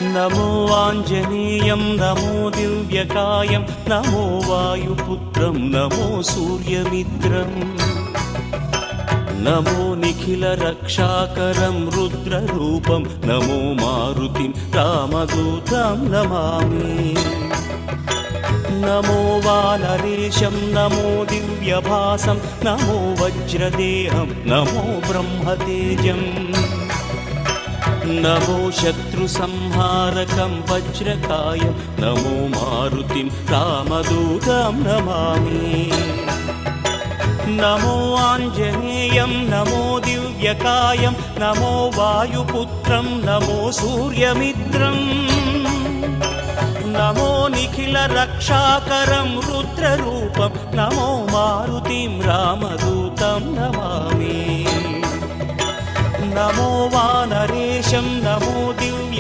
नमो आञ्जनेयं नमो दिव्यकायं नमो वायुपुत्रं नमो सूर्यमित्रम् नमो निखिलरक्षाकरं रुद्ररूपं नमो मारुतिं रामदूतं Namami नमो वानरेशं नमो दिव्यभासं नमो वज्रदेहं नमो ब्रह्मतेजम् नमो शत्रुसंहारकं वज्रकायं नमो मारुतिं रामदूतं Namami नमो आञ्जनेयं नमो दिव्यकायं नमो वायुपुत्रं नमो सूर्यमित्रम् नमो निखिलरक्षाकरं रुद्ररूपं नमो मारुतिं रामदूतं Namami नमो वानरेशं नमो